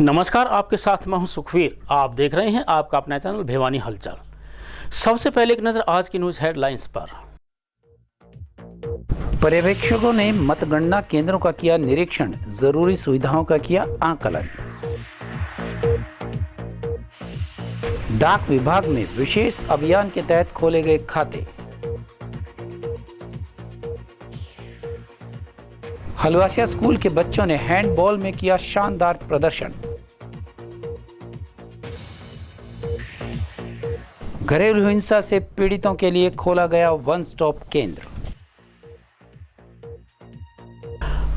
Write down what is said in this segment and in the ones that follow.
नमस्कार, आपके साथ मैं हूं सुखवीर। आप देख रहे हैं आपका अपना चैनल भिवानी हलचल। सबसे पहले एक नजर आज की न्यूज हेडलाइंस पर। पर्यवेक्षकों ने मतगणना केंद्रों का किया निरीक्षण, जरूरी सुविधाओं का किया आकलन। डाक विभाग में विशेष अभियान के तहत खोले गए खाते। हलवासिया स्कूल के बच्चों ने हैंडबॉल में किया शानदार प्रदर्शन। घरेलू हिंसा से पीड़ितों के लिए खोला गया वन स्टॉप केंद्र।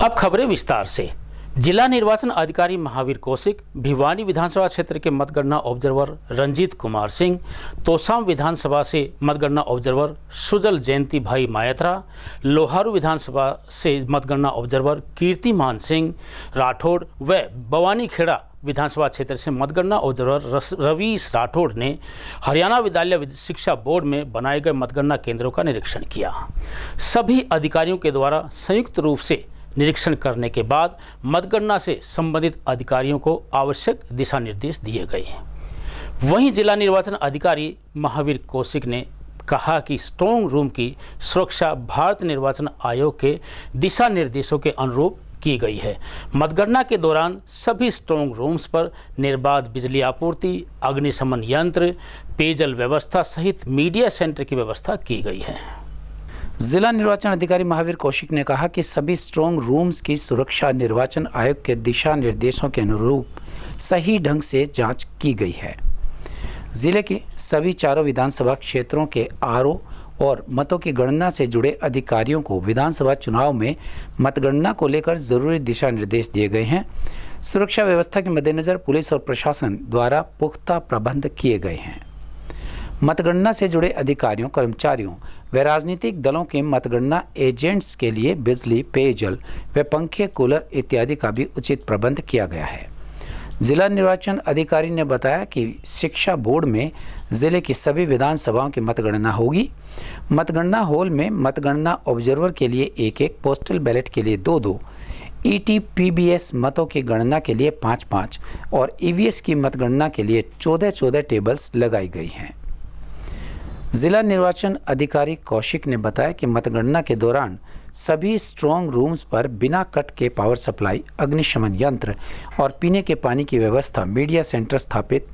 अब खबरें विस्तार से। जिला निर्वाचन अधिकारी महावीर कौशिक, भिवानी विधानसभा क्षेत्र के मतगणना ऑब्जर्वर रंजीत कुमार सिंह, तोसाम विधानसभा से मतगणना ऑब्जर्वर सुजल जयंती भाई मायत्रा, लोहारू विधानसभा से मतगणना ऑब्जर्वर कीर्तिमान सिंह राठौड़ व बवानी खेड़ा विधानसभा क्षेत्र से मतगणना ऑब्जर्वर रवीश राठौड़ ने हरियाणा विद्यालय शिक्षा बोर्ड में बनाए गए मतगणना केंद्रों का निरीक्षण किया। सभी अधिकारियों के द्वारा संयुक्त रूप से निरीक्षण करने के बाद मतगणना से संबंधित अधिकारियों को आवश्यक दिशा निर्देश दिए गए। वहीं जिला निर्वाचन अधिकारी महावीर कौशिक ने कहा कि स्ट्रांग रूम की सुरक्षा भारत निर्वाचन आयोग के दिशा निर्देशों के अनुरूप की गई है। मतगणना के दौरान सभी स्ट्रांग रूम्स पर निर्बाध बिजली आपूर्ति, अग्निशमन यंत्र, पेयजल व्यवस्था सहित मीडिया सेंटर की व्यवस्था की गई है। जिला निर्वाचन अधिकारी महावीर कौशिक ने कहा कि सभी स्ट्रांग रूम्स की सुरक्षा निर्वाचन आयोग के दिशा निर्देशों के अनुरूप सही ढंग से जांच की गई है। जिले के सभी चारों विधानसभा क्षेत्रों के आरओ और मतों की गणना से जुड़े अधिकारियों को विधानसभा चुनाव में मतगणना को लेकर जरूरी दिशा निर्देश दिए गए हैं। सुरक्षा व्यवस्था के मद्देनजर पुलिस और प्रशासन द्वारा पुख्ता प्रबंध किए गए हैं। मतगणना से जुड़े अधिकारियों, कर्मचारियों व राजनीतिक दलों के मतगणना एजेंट्स के लिए बिजली, पेयजल व पंखे, कूलर इत्यादि का भी उचित प्रबंध किया गया है। जिला निर्वाचन अधिकारी ने बताया कि शिक्षा बोर्ड में जिले की सभी विधानसभाओं की मतगणना होगी। मतगणना हॉल में मतगणना ऑब्जर्वर के लिए 1-1, पोस्टल बैलेट के लिए 2-2, ETPBS मतों की गणना के लिए 5-5 और EVS की मतगणना के लिए 14-14 टेबल्स लगाई गई हैं। जिला निर्वाचन अधिकारी कौशिक ने बताया कि मतगणना के दौरान सभी स्ट्रांग रूम्स पर बिना कट के पावर सप्लाई, अग्निशमन यंत्र और पीने के पानी की व्यवस्था, मीडिया सेंटर स्थापित,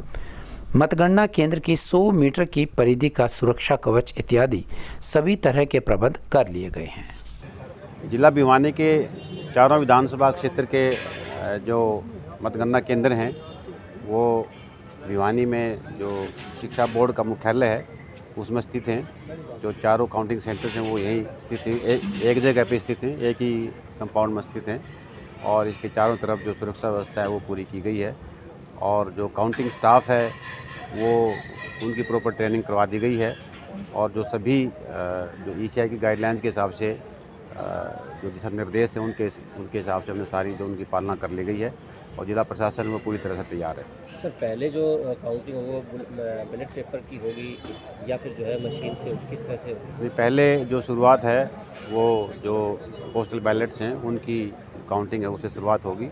मतगणना केंद्र की 100 मीटर की परिधि का सुरक्षा कवच इत्यादि सभी तरह के प्रबंध कर लिए गए हैं। जिला भिवानी के चारों विधानसभा क्षेत्र के जो मतगणना केंद्र हैं वो भिवानी में जो शिक्षा बोर्ड का मुख्यालय है उसमें स्थित हैं। जो चारों काउंटिंग सेंटर्स हैं वो यहीं स्थित हैं, एक जगह पे स्थित हैं, एक ही कंपाउंड में स्थित हैं और इसके चारों तरफ जो सुरक्षा व्यवस्था है वो पूरी की गई है। और जो काउंटिंग स्टाफ है वो उनकी प्रॉपर ट्रेनिंग करवा दी गई है और जो सभी जो ECI की गाइडलाइंस के हिसाब से जो दिशा निर्देश हैं उनके हिसाब से हमने सारी जो उनकी पालना कर ली गई है और जिला प्रशासन वो पूरी तरह से तैयार है। सर, पहले जो काउंटिंग वो बैलेट पेपर की होगी या फिर जो है मशीन से, किस तरह से होगी? पहले जो शुरुआत है वो जो पोस्टल बैलेट्स हैं उनकी काउंटिंग है उससे शुरुआत होगी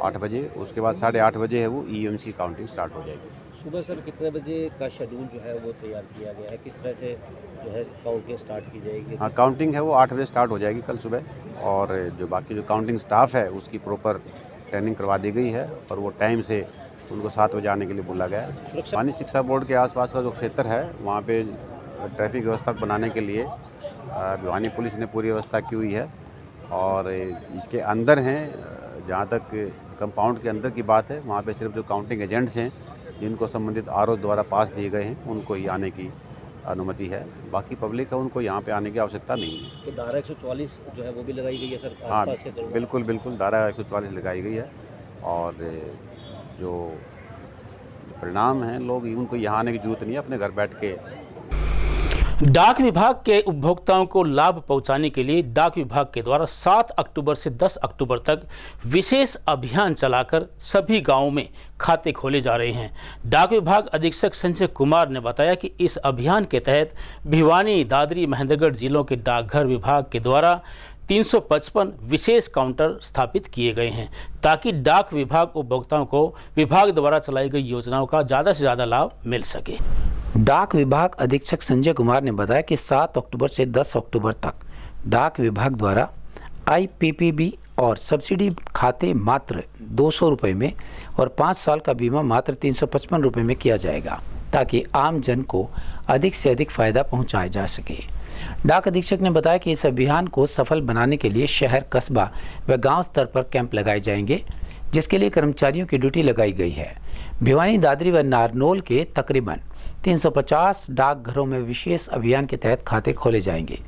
8 बजे। उसके बाद 8:30 बजे है वो EMC काउंटिंग स्टार्ट हो जाएगी। सुबह सर कितने बजे का शेड्यूल जो है वो तैयार किया गया है, किस तरह से जो है काउंटिंग स्टार्ट की जाएगी? हाँ, काउंटिंग है वो 8 बजे स्टार्ट हो जाएगी कल सुबह और जो बाकी जो काउंटिंग स्टाफ है उसकी प्रॉपर ट्रेनिंग करवा दी गई है और वो टाइम से उनको 7 बजे आने के लिए बोला गया है। भिवानी शिक्षा बोर्ड के आसपास का जो क्षेत्र है वहाँ पे ट्रैफिक व्यवस्था बनाने के लिए भिवानी पुलिस ने पूरी व्यवस्था की हुई है और इसके अंदर हैं, जहाँ तक कंपाउंड के अंदर की बात है वहाँ पे सिर्फ जो काउंटिंग एजेंट्स हैं जिनको संबंधित RO द्वारा पास दिए गए हैं उनको ही आने की अनुमति है। बाकी पब्लिक है उनको यहाँ पे आने की आवश्यकता नहीं है। तो धारा 144 जो है वो भी लगाई गई है सर? हाँ, बिल्कुल धारा 144 लगाई गई है और जो परिणाम हैं लोग उनको यहाँ आने की जरूरत नहीं है, अपने घर बैठ के। डाक विभाग के उपभोक्ताओं को लाभ पहुंचाने के लिए डाक विभाग के द्वारा 7 अक्टूबर से 10 अक्टूबर तक विशेष अभियान चलाकर सभी गांवों में खाते खोले जा रहे हैं। डाक विभाग अधीक्षक संजय कुमार ने बताया कि इस अभियान के तहत भिवानी, दादरी, महेंद्रगढ़ जिलों के डाकघर विभाग के द्वारा 355 विशेष काउंटर स्थापित किए गए हैं ताकि डाक विभाग उपभोक्ताओं को विभाग द्वारा चलाई गई योजनाओं का ज़्यादा से ज़्यादा लाभ मिल सके। डाक विभाग अधीक्षक संजय कुमार ने बताया कि 7 अक्टूबर से 10 अक्टूबर तक डाक विभाग द्वारा IPPB और सब्सिडी खाते मात्र 200 रुपये में और 5 साल का बीमा मात्र 355 रुपये में किया जाएगा ताकि आम जन को अधिक से अधिक फायदा पहुंचाया जा सके। डाक अधीक्षक ने बताया कि इस अभियान को सफल बनाने के लिए शहर, कस्बा व गांव स्तर पर कैंप लगाए जाएंगे, जिसके लिए कर्मचारियों की ड्यूटी लगाई गई है। भिवानी, दादरी व नारनौल के तकरीबन 350 डाकघरों में विशेष अभियान के तहत खाते खोले जाएंगे।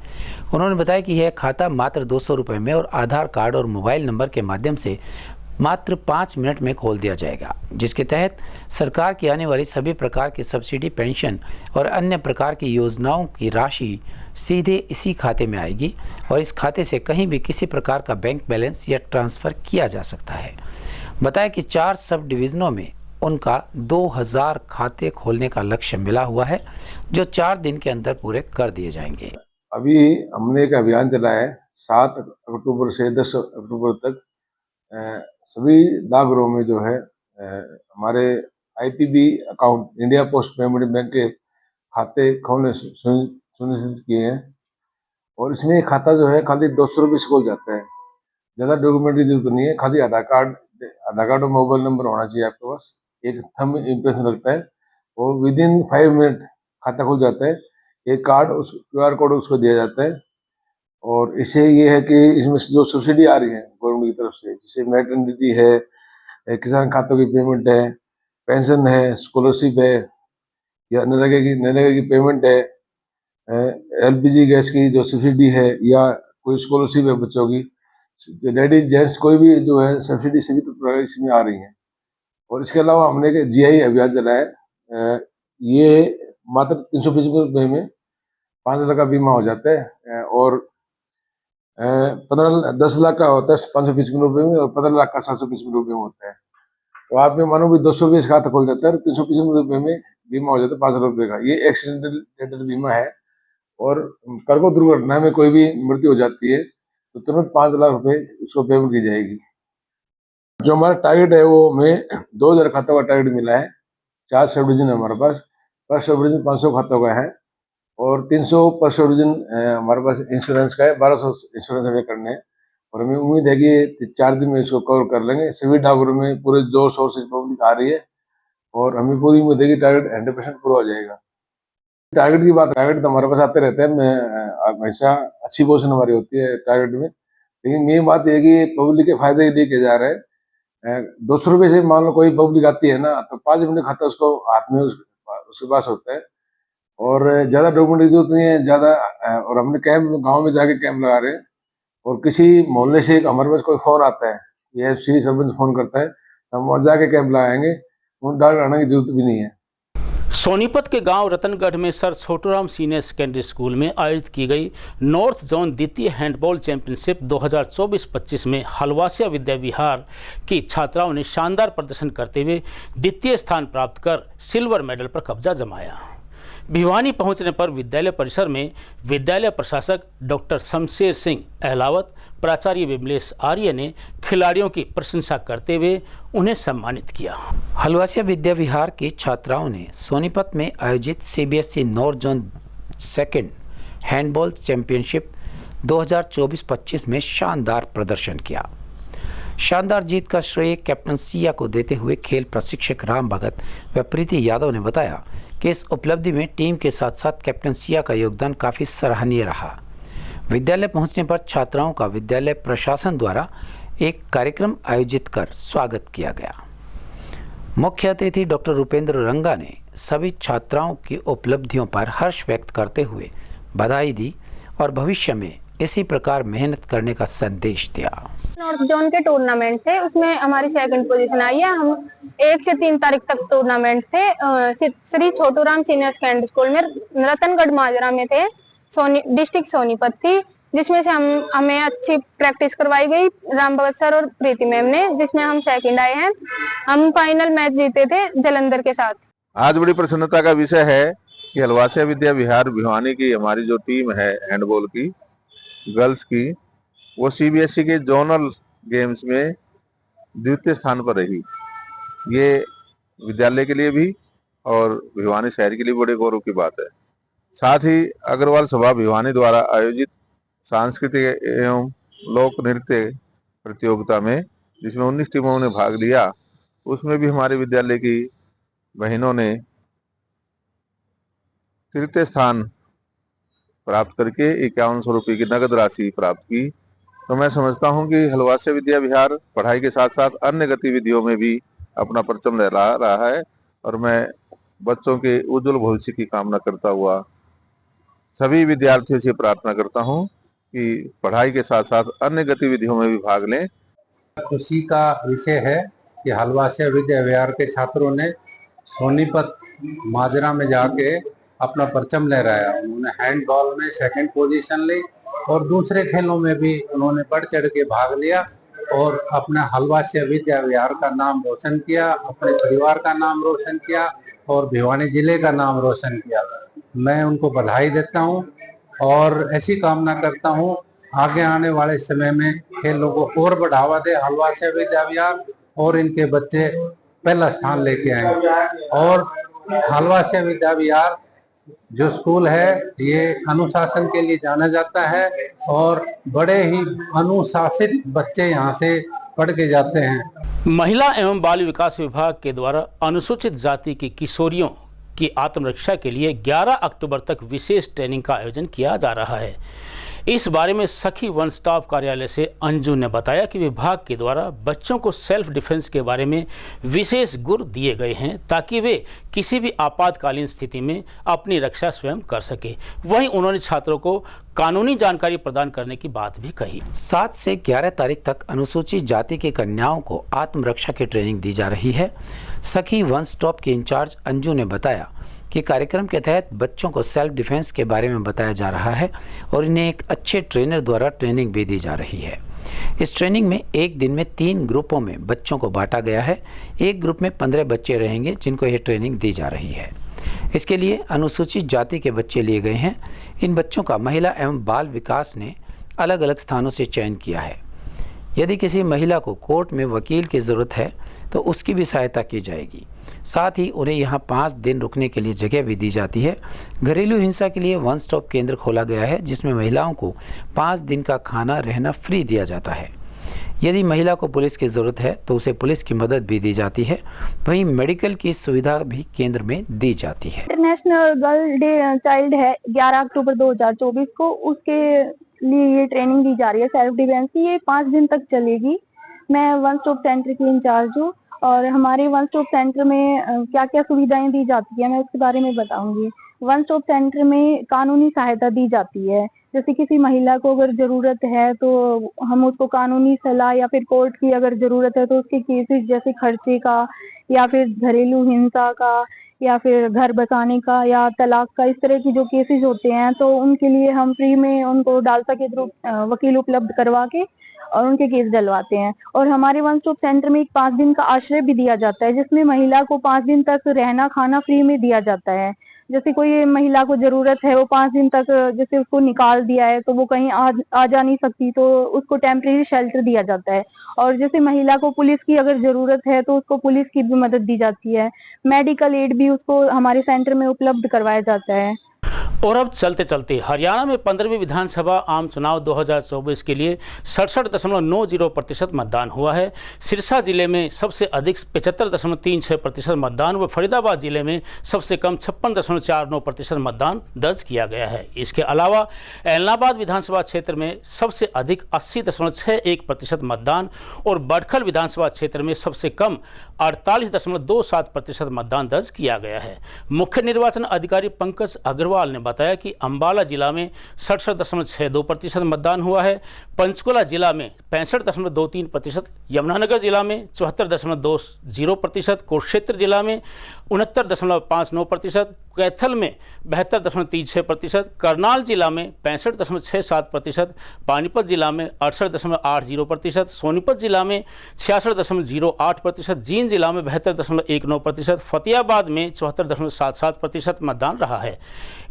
उन्होंने बताया कि यह खाता मात्र 200 रुपये में और आधार कार्ड और मोबाइल नंबर के माध्यम से मात्र 5 मिनट में खोल दिया जाएगा, जिसके तहत सरकार की आने वाली सभी प्रकार की सब्सिडी, पेंशन और अन्य प्रकार की योजनाओं की राशि सीधे इसी खाते में आएगी और इस खाते से कहीं भी किसी प्रकार का बैंक बैलेंस या ट्रांसफ़र किया जा सकता है। बताया कि 4 सब डिवीज़नों में उनका 2000 खाते खोलने का लक्ष्य मिला हुआ है, जो 4 दिन के अंदर पूरे कर दिए जाएंगे। अभी हमने एक अभियान चलाया है 7 अक्टूबर से 10 अक्टूबर तक सभी डाकघरों में जो है हमारे IPB account, India post payment bank के खाते खोलने सुनिश्चित किए हैं और इसमें एक खाता जो है खाली 200 रुपये से खोल जाता है। ज़्यादा डॉक्यूमेंट की जरूरत नहीं है, खाली आधार कार्ड और मोबाइल नंबर होना चाहिए आपके पास, एक थंब इम्प्रेशन लगता है और विदिन 5 मिनट खाता खुल जाता है। एक कार्ड, उस QR कोड उसको दिया जाता है और इससे ये है कि इसमें जो सब्सिडी आ रही है गवर्नमेंट की तरफ से, जैसे मैटरनिटी है, किसान खातों की पेमेंट है, पेंशन है, स्कॉलरशिप है या नरेगा की पेमेंट है, LPG गैस की जो सब्सिडी है या कोई स्कॉलरशिप है बच्चों की, लेडीज जेंट्स कोई भी जो है सब्सिडी सभी प्रकार इसमें आ रही है। और इसके अलावा हमने एक GI अभियान चलाया है, ये मात्र 350 रुपये में 5 लाख का बीमा हो जाता है और 10 लाख का होता है 555 रुपये में और 15 लाख का 755 रुपये में होता है। तो आप में मानो भी 200 रुपये खाता खोल जाता है, 355 रुपये में बीमा हो जाता है 5 लाख रुपये का। ये एक्सीडेंटल बीमा है और कर्को दुर्घटना में कोई भी मृत्यु हो जाती है तो तुरंत 5 लाख रुपये उसको पेमेंट की जाएगी। जो हमारा टारगेट है वो हमें 2000 खातों का टारगेट मिला है। 4 सब डिवीजन हमारे पास, पर सब डिवीजन 500 खातों का है और 300 पर सब डिवीजन हमारे पास इंश्योरेंस का है, 1200 इंश्योरेंस हमें करने हैं और हमें उम्मीद है कि 4 दिन में इसको कवर कर लेंगे। सभी डाकघरों में पूरे जोर शोर से पब्लिक आ रही है और हमें पूरी उम्मीद है कि टारगेट 100% पूरा हो जाएगा। टारगेट की बात, टारगेट तो हमारे पास आते रहते हैं, हमेशा अच्छी पोजीशन हमारी होती है टारगेट में, लेकिन मेन बात यह है कि पब्लिक के फायदे के लिए किया जा रहा है। 200 रुपये से मान लो कोई पब्लिक आती है ना तो 5 मिनट खाता उसको हाथ में उसके पास होता है और ज़्यादा डॉक्यूमेंट की जरूरत नहीं है ज़्यादा। और हमने कैंप गांव में जाके कैंप लगा रहे हैं और किसी मोहल्ले से हमारे पास कोई फ़ोन आता है, ये श्री सरपंच फ़ोन करता है, हम वहाँ जाके कैंप लगाएंगे, उन डाक लगाने की जरूरत भी नहीं है। सोनीपत के गांव रतनगढ़ में sir Chhoturam senior secondary school में आयोजित की गई नॉर्थ जोन द्वितीय हैंडबॉल चैंपियनशिप 2024-25 में हलवासिया विद्या विहार की छात्राओं ने शानदार प्रदर्शन करते हुए द्वितीय स्थान प्राप्त कर सिल्वर मेडल पर कब्जा जमाया। भिवानी पहुंचने पर विद्यालय परिसर में विद्यालय प्रशासक डॉक्टर शमशेर सिंह अहलावत, प्राचार्य विमलेश आर्य ने खिलाड़ियों की प्रशंसा करते हुए उन्हें सम्मानित किया। हलवासिया विद्या विहार की छात्राओं ने सोनीपत में आयोजित CBSE north zone second handball championship 2024-25 में शानदार प्रदर्शन किया। शानदार जीत का श्रेय कैप्टन सिया को देते हुए खेल प्रशिक्षक राम भगत व प्रीति यादव ने बताया कि इस उपलब्धि में टीम के साथ साथ कैप्टन सिया का योगदान काफ़ी सराहनीय रहा। विद्यालय पहुंचने पर छात्राओं का विद्यालय प्रशासन द्वारा एक कार्यक्रम आयोजित कर स्वागत किया गया। मुख्य अतिथि डॉक्टर रुपेंद्र रंगा ने सभी छात्राओं की उपलब्धियों पर हर्ष व्यक्त करते हुए बधाई दी और भविष्य में इसी प्रकार मेहनत करने का संदेश दिया। नॉर्थ जोन के टूर्नामेंट थे, उसमें हमारी 2nd पोजीशन आई है। हम 1 से 3 तारीख तक टूर्नामेंट थे। Shri Chhoturam senior secondary school में रतनगढ़ माजरा में थे। डिस्ट्रिक्ट सोनीपत थी, जिसमें से हमें अच्छी प्रैक्टिस करवाई गई राम भगत सर और प्रीति मैम ने, जिसमें हम 2nd आए हैं। हम फाइनल मैच जीते थे जलंधर के साथ। आज बड़ी प्रसन्नता का विषय है कि हलवासिया विद्या विहार भिवानी की हमारी जो टीम है हैंडबॉल की गर्ल्स की, वो सीबीएसई के जोनल गेम्स में द्वितीय स्थान पर रही। ये विद्यालय के लिए भी और भिवानी शहर के लिए बड़े गौरव की बात है। साथ ही अग्रवाल सभा भिवानी द्वारा आयोजित सांस्कृतिक एवं लोक नृत्य प्रतियोगिता में, जिसमें 19 टीमों ने भाग लिया, उसमें भी हमारे विद्यालय की बहनों ने तृतीय स्थान प्राप्त करके 5100 रुपये की नगद राशि प्राप्त की। तो मैं समझता हूं कि हलवासिया विद्या विहार पढ़ाई के साथ साथ अन्य गतिविधियों में भी अपना परचम लहरा रहा है, और मैं बच्चों के उज्जवल भविष्य की कामना करता हुआ सभी विद्यार्थियों से प्रार्थना करता हूं कि पढ़ाई के साथ साथ अन्य गतिविधियों में भी भाग लें। खुशी का विषय है कि हलवासिया विद्या विहार के छात्रों ने सोनीपत माजरा में जाके अपना परचम लहराया। उन्होंने हैंडबॉल में सेकंड पोजीशन ली और दूसरे खेलों में भी उन्होंने बढ़ चढ़ के भाग लिया और अपना हलवासिया विद्या विहार का नाम रोशन किया, अपने परिवार का नाम रोशन किया और भिवानी जिले का नाम रोशन किया। मैं उनको बधाई देता हूं और ऐसी कामना करता हूं आगे आने वाले समय में खेलों को और बढ़ावा दे हलवासिया विद्या विहार और इनके बच्चे पहला स्थान लेके आए। और हलवासिया विद्या विहार जो स्कूल है ये अनुशासन के लिए जाना जाता है और बड़े ही अनुशासित बच्चे यहाँ से पढ़ के जाते हैं। महिला एवं बाल विकास विभाग के द्वारा अनुसूचित जाति की किशोरियों की आत्मरक्षा के लिए 11 अक्टूबर तक विशेष ट्रेनिंग का आयोजन किया जा रहा है। इस बारे में सखी वन स्टॉप कार्यालय से अंजू ने बताया कि विभाग के द्वारा बच्चों को सेल्फ डिफेंस के बारे में विशेष गुर दिए गए हैं ताकि वे किसी भी आपातकालीन स्थिति में अपनी रक्षा स्वयं कर सके। वहीं उन्होंने छात्रों को कानूनी जानकारी प्रदान करने की बात भी कही। 7 से 11 तारीख तक अनुसूचित जाति की कन्याओं को आत्मरक्षा की ट्रेनिंग दी जा रही है। सखी वन स्टॉप के इंचार्ज अंजू ने बताया कि कार्यक्रम के तहत बच्चों को सेल्फ डिफेंस के बारे में बताया जा रहा है और इन्हें एक अच्छे ट्रेनर द्वारा ट्रेनिंग भी दी जा रही है। इस ट्रेनिंग में एक दिन में 3 ग्रुपों में बच्चों को बांटा गया है। एक ग्रुप में 15 बच्चे रहेंगे जिनको यह ट्रेनिंग दी जा रही है। इसके लिए अनुसूचित जाति के बच्चे लिए गए हैं। इन बच्चों का महिला एवं बाल विकास ने अलग अलग स्थानों से चयन किया है। यदि किसी महिला को कोर्ट में वकील की ज़रूरत है तो उसकी भी सहायता की जाएगी। साथ ही उन्हें यहाँ 5 दिन रुकने के लिए जगह भी दी जाती है। घरेलू हिंसा के लिए वन स्टॉप केंद्र खोला गया है जिसमें महिलाओं को 5 दिन का खाना रहना फ्री दिया जाता है। यदि महिला को पुलिस की ज़रूरत है तो उसे पुलिस की मदद भी दी जाती है। वहीं मेडिकल की सुविधा भी केंद्र में दी जाती है। इंटरनेशनल गर्ल डे चाइल्ड है 11 अक्टूबर 2024 को, उसके लिए ये ट्रेनिंग दी जा रही है सेल्फ डिफेंस की। ये 5 दिन तक चलेगी। मैं वन स्टॉप सेंटर की इंचार्ज हूँ और हमारे वन स्टॉप सेंटर में क्या क्या सुविधाएं दी जाती है मैं उसके बारे में बताऊंगी। वन स्टॉप सेंटर में कानूनी सहायता दी जाती है। जैसे किसी महिला को अगर जरूरत है तो हम उसको कानूनी सलाह या फिर कोर्ट की अगर जरूरत है तो उसके केसेस जैसे खर्चे का या फिर घरेलू हिंसा का या फिर घर बसाने का या तलाक का, इस तरह की जो केसेस होते हैं तो उनके लिए हम फ्री में उनको डालसा के थ्रू वकील उपलब्ध करवा के और उनके केस डलवाते हैं। और हमारे वन स्टॉप सेंटर में एक 5 दिन का आश्रय भी दिया जाता है जिसमें महिला को 5 दिन तक रहना खाना फ्री में दिया जाता है। जैसे कोई महिला को जरूरत है वो 5 दिन तक जैसे उसको निकाल दिया है तो वो कहीं आ जा नहीं सकती तो उसको टेम्परेरी शेल्टर दिया जाता है। और जैसे महिला को पुलिस की अगर जरूरत है तो उसको पुलिस की भी मदद दी जाती है। मेडिकल एड भी उसको हमारे सेंटर में उपलब्ध करवाया जाता है। और अब चलते चलते हरियाणा में 15वीं विधानसभा आम चुनाव 2024 के लिए 67.90% मतदान हुआ है। सिरसा जिले में सबसे अधिक 75.36% मतदान व फरीदाबाद जिले में सबसे कम 56.49% मतदान दर्ज किया गया है। इसके अलावा ऐलनाबाद विधानसभा क्षेत्र में सबसे अधिक 80.61% मतदान और बडखल विधानसभा क्षेत्र में सबसे कम 48.27% मतदान दर्ज किया गया है। मुख्य निर्वाचन अधिकारी पंकज अग्रवाल ने बताया कि अंबाला जिला में 67.62% मतदान हुआ है, पंचकुला जिला में 65.23%, यमुनानगर जिला में 74.20%, कुरुक्षेत्र जिला में 69.59%, कैथल में 72.36%, करनाल जिला में 65.67%, पानीपत जिला में 68.80%, सोनीपत जिला में 66.08%, जींद जिला में 72.19%, फतेहाबाद में 74.77% मतदान रहा है।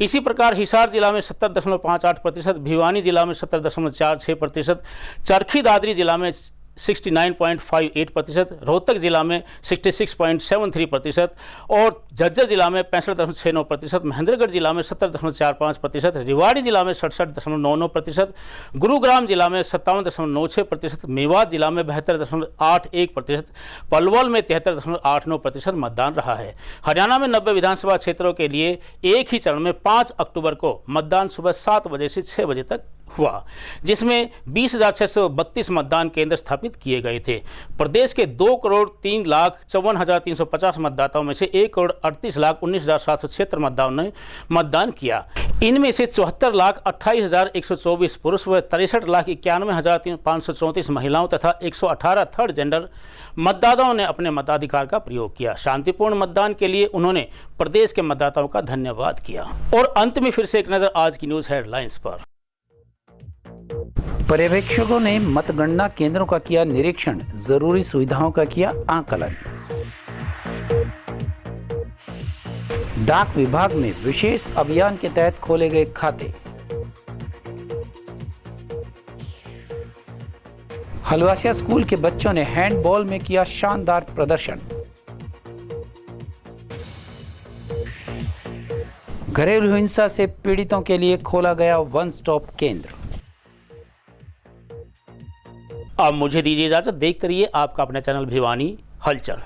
इसी प्रकार हिसार जिला में 70.58%, भिवानी जिला में 70.46%, चरखी दादरी जिला में 69.58%, रोहतक जिला में 66.73% और झज्जर जिला में 65.69%, महेंद्रगढ़ जिला में 70.45%, रेवाड़ी जिला में 67.99%, गुरुग्राम जिला में 57.96%, मेवात जिला में 72.81%, पलवल में 73.89% मतदान रहा है। हरियाणा में 90 विधानसभा क्षेत्रों के लिए एक ही चरण में 5 अक्टूबर को मतदान सुबह 7 बजे से 6 बजे तक हुआ, जिसमें 20,632 मतदान केंद्र स्थापित किए गए थे। प्रदेश के 2,03,54,350 मतदाताओं में से 1,38,19,776 मतदाताओं ने मतदान किया। इनमें से 74,28,124 पुरुष व 63,91,534 महिलाओं तथा 118 थर्ड जेंडर मतदाताओं ने अपने मताधिकार का प्रयोग किया। शांतिपूर्ण मतदान के लिए उन्होंने प्रदेश के मतदाताओं का धन्यवाद किया। और अंत में फिर से एक नज़र आज की न्यूज़ हेडलाइंस पर। पर्यवेक्षकों ने मतगणना केंद्रों का किया निरीक्षण, जरूरी सुविधाओं का किया आकलन। डाक विभाग में विशेष अभियान के तहत खोले गए खाते। हलवासिया स्कूल के बच्चों ने हैंडबॉल में किया शानदार प्रदर्शन। घरेलू हिंसा से पीड़ितों के लिए खोला गया वन स्टॉप केंद्र। अब मुझे दीजिए इजाजत। देखते रहिए आपका अपना चैनल भिवानी हलचल।